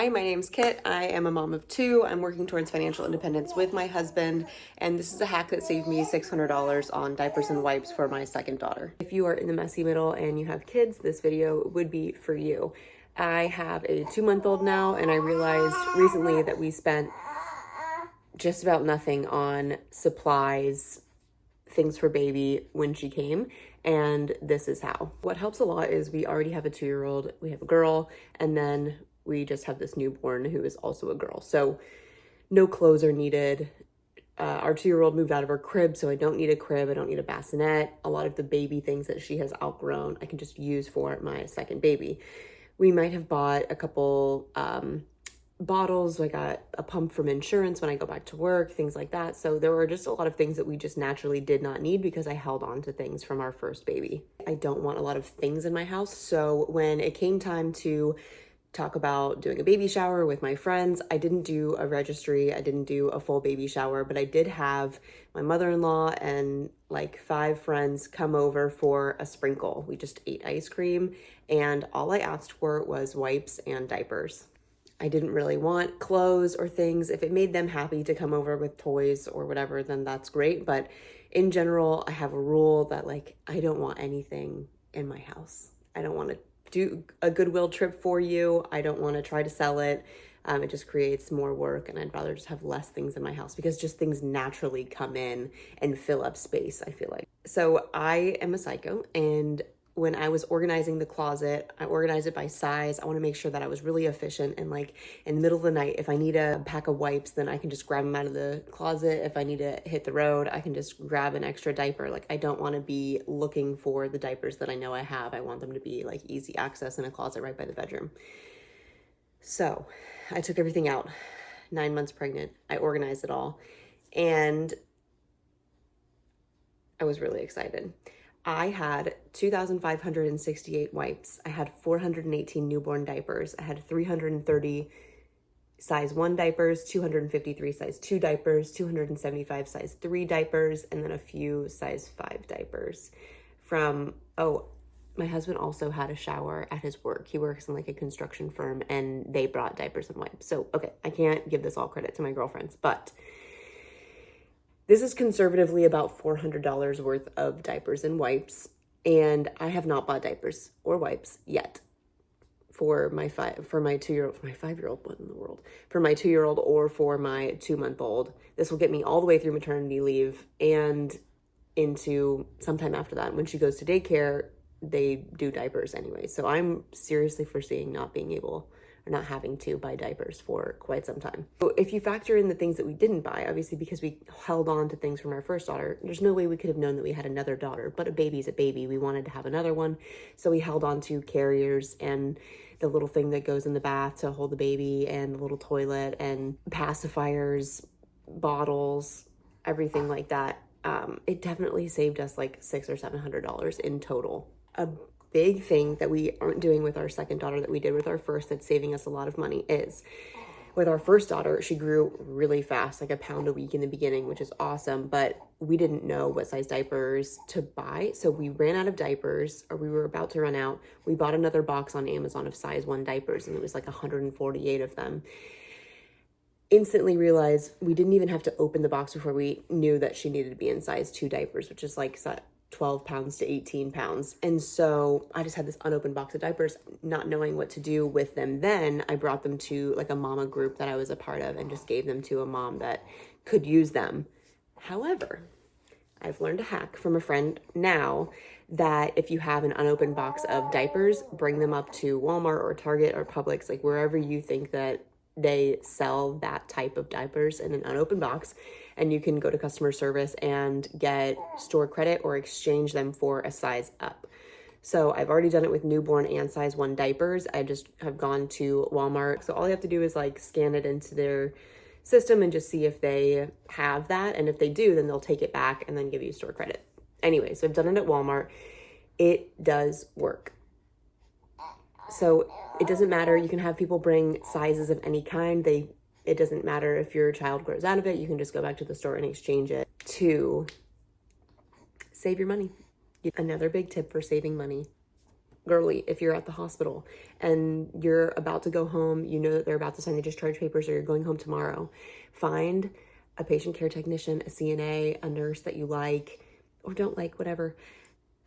Hi, my name's Kit. I am a mom of two. I'm working towards financial independence with my husband, and this is a hack that saved me $600 on diapers and wipes for my second daughter. If you are in the messy middle and you have kids, this video would be for you. I have a 2-month-old now, and I realized recently that we spent just about nothing on supplies, things for baby when she came, and this is how. What helps a lot is we already have a 2-year-old, we have a girl, and then we just have this newborn who is also a girl. So no clothes are needed. Our 2-year-old moved out of her crib, so I don't need a crib. I don't need a bassinet. A lot of the baby things that she has outgrown, I can just use for my second baby. We might have bought a couple bottles. I got a pump from insurance when I go back to work, things like that. So there were just a lot of things that we just naturally did not need because I held on to things from our first baby. I don't want a lot of things in my house. So when it came time to talk about doing a baby shower with my friends, I didn't do a registry. I didn't do a full baby shower, but I did have my mother-in-law and like 5 friends come over for a sprinkle. We just ate ice cream, and all I asked for was wipes and diapers. I didn't really want clothes or things. If it made them happy to come over with toys or whatever, then that's great. But in general, I have a rule that like, I don't want anything in my house. I don't want to do a Goodwill trip for you. I don't want to try to sell it. It just creates more work, and I'd rather just have less things in my house because just things naturally come in and fill up space, I feel like. So I am a psycho, and when I was organizing the closet, I organized it by size. I want to make sure that I was really efficient, and like in the middle of the night, if I need a pack of wipes, then I can just grab them out of the closet. If I need to hit the road, I can just grab an extra diaper. Like, I don't want to be looking for the diapers that I know I have. I want them to be like easy access in a closet right by the bedroom. So I took everything out, 9 months pregnant. I organized it all, and I was really excited. I had 2,568 wipes. I had 418 newborn diapers. I had 330 size 1 diapers, 253 size 2 diapers, 275 size 3 diapers, and then a few size 5 diapers. My husband also had a shower at his work. He works in like a construction firm, and they brought diapers and wipes. So, okay, I can't give this all credit to my girlfriends, but this is conservatively about $400 worth of diapers and wipes, and I have not bought diapers or wipes yet for my 2-year-old, for my 5-year-old, what in the world? For my 2-year-old or for my 2-month-old. This will get me all the way through maternity leave and into sometime after that. When she goes to daycare, they do diapers anyway. So I'm seriously foreseeing not being able or not having to buy diapers for quite some time. So if you factor in the things that we didn't buy, obviously because we held on to things from our first daughter, there's no way we could have known that we had another daughter, but a baby's a baby. We wanted to have another one. So we held on to carriers and the little thing that goes in the bath to hold the baby, and the little toilet and pacifiers, bottles, everything like that. It definitely saved us like $600 or $700 in total. A big thing that we aren't doing with our second daughter that we did with our first that's saving us a lot of money is with our first daughter, she grew really fast, like a pound a week in the beginning, which is awesome, but we didn't know what size diapers to buy. So we ran out of diapers, or we were about to run out. We bought another box on Amazon of size 1 diapers, and it was like 148 of them. Instantly realized we didn't even have to open the box before we knew that she needed to be in size 2 diapers, which is like 12 pounds to 18 pounds. And so I just had this unopened box of diapers, not knowing what to do with them. Then I brought them to like a mama group that I was a part of and just gave them to a mom that could use them. However, I've learned a hack from a friend now that if you have an unopened box of diapers, bring them up to Walmart or Target or Publix, like wherever you think that they sell that type of diapers in an unopened box, and you can go to customer service and get store credit or exchange them for a size up. So I've already done it with newborn and size 1 diapers. I just have gone to Walmart. So all you have to do is like scan it into their system and just see if they have that. And if they do, then they'll take it back and then give you store credit. Anyway, so I've done it at Walmart. It does work. So it doesn't matter. You can have people bring sizes of any kind. It doesn't matter if your child grows out of it. You can just go back to the store and exchange it to save your money. Another big tip for saving money girly, if you're at the hospital and you're about to go home, you know that they're about to sign the discharge papers or you're going home tomorrow, find a patient care technician, a CNA, a nurse that you like or don't like, whatever.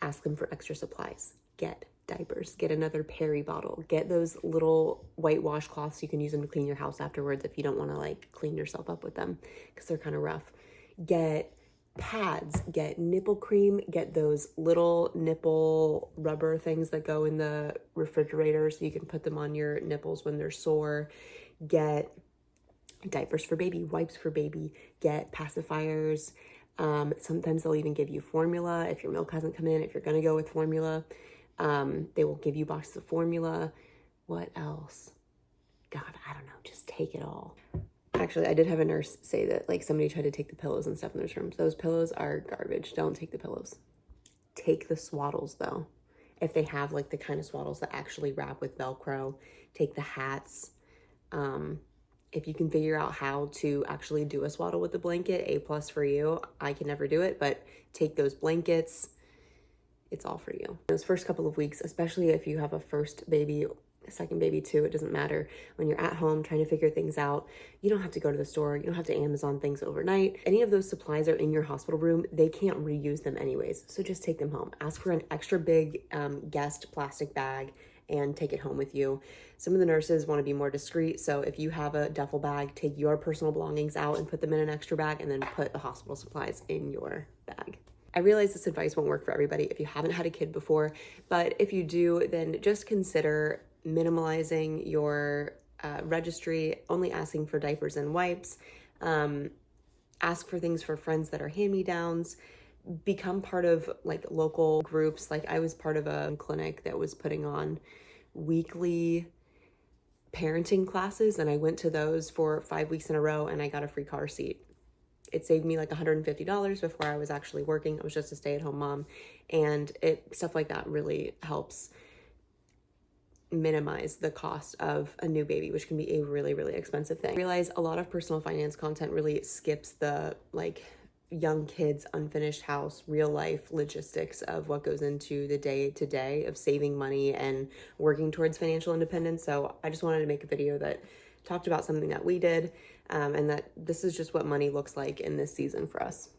Ask them for extra supplies. Get diapers, get another Perry bottle, get those little white washcloths. You can use them to clean your house afterwards if you don't want to like clean yourself up with them because they're kind of rough. Get pads, get nipple cream, get those little nipple rubber things that go in the refrigerator so you can put them on your nipples when they're sore. Get diapers for baby, wipes for baby, get pacifiers. Sometimes they'll even give you formula if your milk hasn't come in, if you're going to go with formula. They will give you boxes of formula. What else? God, I don't know. Just take it all. Actually, I did have a nurse say that like somebody tried to take the pillows and stuff in those rooms. Those pillows are garbage. Don't take the pillows. Take the swaddles though. If they have like the kind of swaddles that actually wrap with Velcro, take the hats. If you can figure out how to actually do a swaddle with the blanket, A+ for you. I can never do it, but take those blankets. It's all for you. Those first couple of weeks, especially if you have a first baby, a second baby too, it doesn't matter. When you're at home trying to figure things out, you don't have to go to the store. You don't have to Amazon things overnight. Any of those supplies are in your hospital room. They can't reuse them anyways. So just take them home. Ask for an extra big guest plastic bag and take it home with you. Some of the nurses want to be more discreet. So if you have a duffel bag, take your personal belongings out and put them in an extra bag and then put the hospital supplies in your bag. I realize this advice won't work for everybody if you haven't had a kid before, but if you do, then just consider minimalizing your registry, only asking for diapers and wipes. Ask for things for friends that are hand-me-downs. Become part of like local groups. Like I was part of a clinic that was putting on weekly parenting classes, and I went to those for 5 weeks in a row and I got a free car seat. It saved me like $150 before I was actually working. I was just a stay-at-home mom, and stuff like that really helps minimize the cost of a new baby, which can be a really, really expensive thing. I realize a lot of personal finance content really skips the like young kids, unfinished house, real life logistics of what goes into the day-to-day of saving money and working towards financial independence. So I just wanted to make a video that talked about something that we did, and that this is just what money looks like in this season for us.